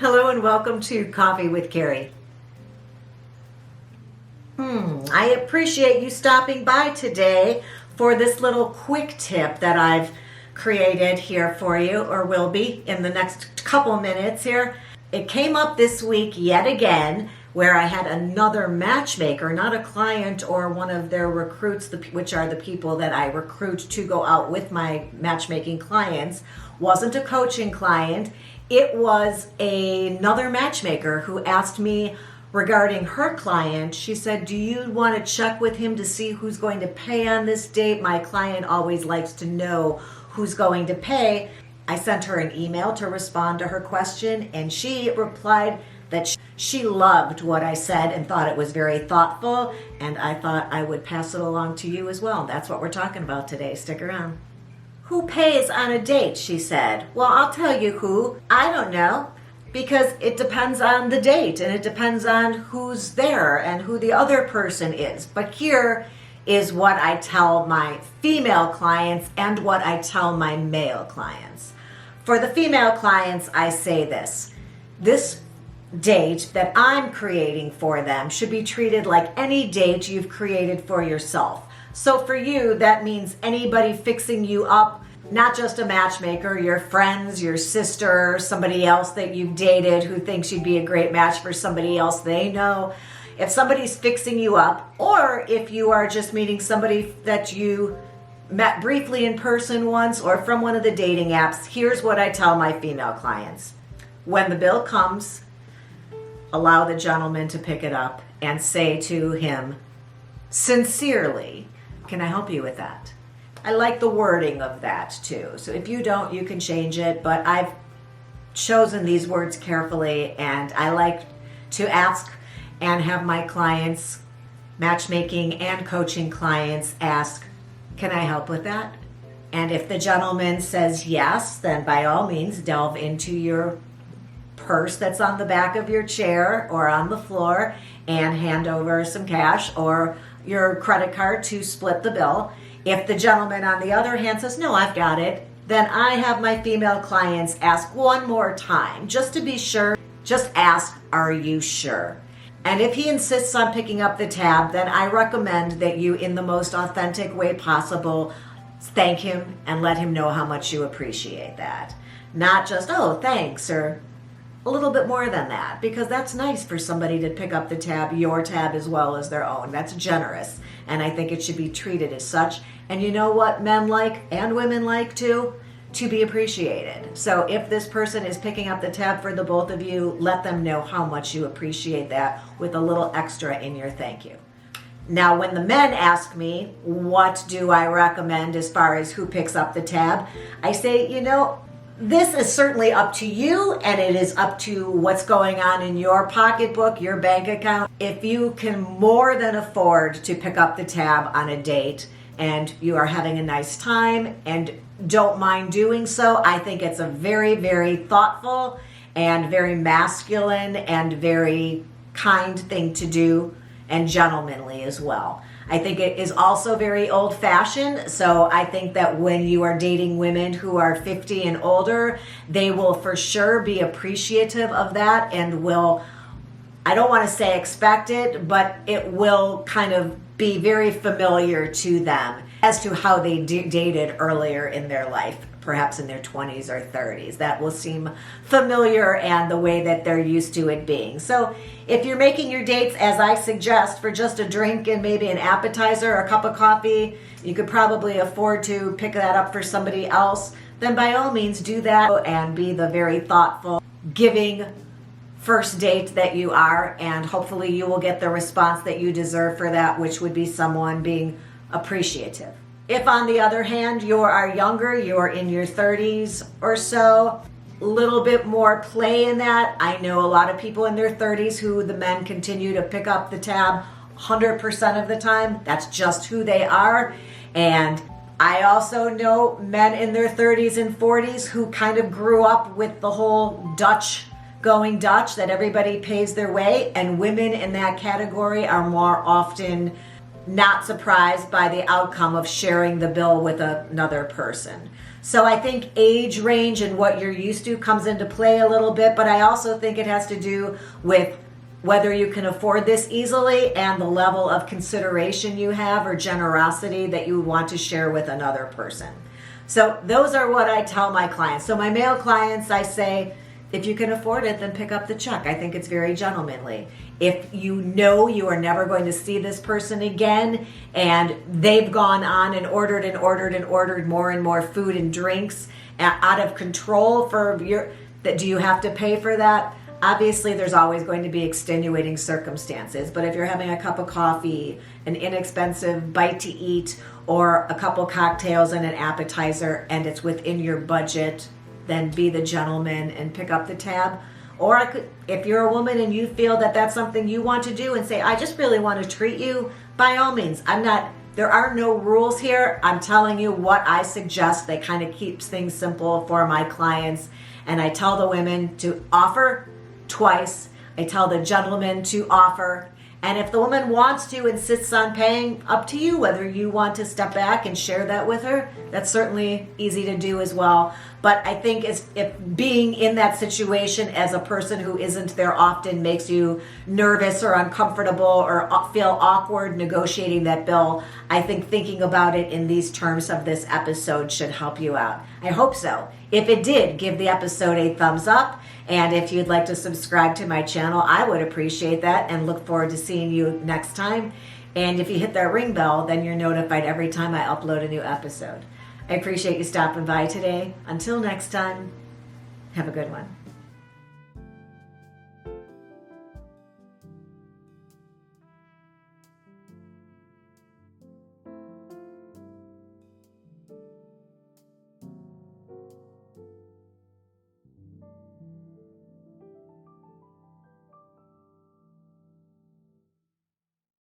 Hello and welcome to Coffee with Carey. I appreciate you stopping by today for this little quick tip that I've created here for you, or will be in the next couple minutes here. It came up this week yet again where I had another matchmaker, not a client or one of their recruits, which are the people that I recruit to go out with my matchmaking clients. Wasn't a coaching client. It was another matchmaker who asked me regarding her client. She said, do you want to check with him to see who's going to pay on this date? My client always likes to know who's going to pay. I sent her an email to respond to her question, and she replied that she loved what I said and thought it was very thoughtful, and I thought I would pass it along to you as well. That's what we're talking about today. Stick around. Who pays on a date, she said. Well, I'll tell you who. I don't know, because it depends on the date and it depends on who's there and who the other person is. But here is what I tell my female clients and what I tell my male clients. For the female clients, I say this. This date that I'm creating for them should be treated like any date you've created for yourself. So for you, that means anybody fixing you up, not just a matchmaker, your friends, your sister, somebody else that you've dated who thinks you'd be a great match for somebody else they know. If somebody's fixing you up, or if you are just meeting somebody that you met briefly in person once or from one of the dating apps, here's what I tell my female clients. When the bill comes, allow the gentleman to pick it up and say to him, sincerely, can I help you with that? I like the wording of that too. So if you don't, you can change it, but I've chosen these words carefully, and I like to ask and have my clients, matchmaking and coaching clients, ask, can I help with that? And if the gentleman says yes, then by all means delve into your purse that's on the back of your chair or on the floor and hand over some cash or your credit card to split the bill. If the gentleman on the other hand says, no, I've got it, then I have my female clients ask one more time, just to be sure. Just ask, are you sure? And if he insists on picking up the tab, then I recommend that you, in the most authentic way possible, thank him and let him know how much you appreciate that. Not just, oh, thanks, or a little bit more than that, because that's nice for somebody to pick up the tab, your tab as well as their own. That's generous, and I think it should be treated as such. And you know what men like and women like too? To be appreciated. So if this person is picking up the tab for the both of you, let them know how much you appreciate that with a little extra in your thank you. Now, when the men ask me, what do I recommend as far as who picks up the tab? I say, this is certainly up to you, and it is up to what's going on in your pocketbook, your bank account. If you can more than afford to pick up the tab on a date and you are having a nice time and don't mind doing so, I think it's a very, very thoughtful and very masculine and very kind thing to do, and gentlemanly as well. I think it is also very old-fashioned, so I think that when you are dating women who are 50 and older, they will for sure be appreciative of that and will, I don't want to say expect it, but it will kind of be very familiar to them as to how they dated earlier in their life, perhaps in their 20s or 30s. That will seem familiar and the way that they're used to it being. So if you're making your dates, as I suggest, for just a drink and maybe an appetizer or a cup of coffee, you could probably afford to pick that up for somebody else, then by all means do that and be the very thoughtful, giving first date that you are, and hopefully you will get the response that you deserve for that, which would be someone being appreciative. If on the other hand you are younger, you're in your 30s or so, a little bit more play in that. I know a lot of people in their 30s who the men continue to pick up the tab 100% of the time. That's just who they are. And I also know men in their 30s and 40s who kind of grew up with the whole going Dutch, that everybody pays their way, and women in that category are more often not surprised by the outcome of sharing the bill with another person. So I think age range and what you're used to comes into play a little bit, but I also think it has to do with whether you can afford this easily and the level of consideration you have or generosity that you want to share with another person. So those are what I tell my clients. So my male clients, I say, if you can afford it, then pick up the check. I think it's very gentlemanly. If you know you are never going to see this person again and they've gone on and ordered and ordered and ordered more and more food and drinks out of control do you have to pay for that? Obviously, there's always going to be extenuating circumstances, but if you're having a cup of coffee, an inexpensive bite to eat, or a couple cocktails and an appetizer, and it's within your budget, then be the gentleman and pick up the tab. Or if you're a woman and you feel that that's something you want to do and say, I just really want to treat you, by all means. There are no rules here. I'm telling you what I suggest. That kind of keeps things simple for my clients. And I tell the women to offer twice. I tell the gentleman to offer. And if the woman wants to, insists on paying, up to you whether you want to step back and share that with her. That's certainly easy to do as well. But I think if being in that situation as a person who isn't there often makes you nervous or uncomfortable or feel awkward negotiating that bill, I think thinking about it in these terms of this episode should help you out. I hope so. If it did, give the episode a thumbs up. And if you'd like to subscribe to my channel, I would appreciate that and look forward to seeing you next time. And if you hit that ring bell, then you're notified every time I upload a new episode. I appreciate you stopping by today. Until next time, have a good one.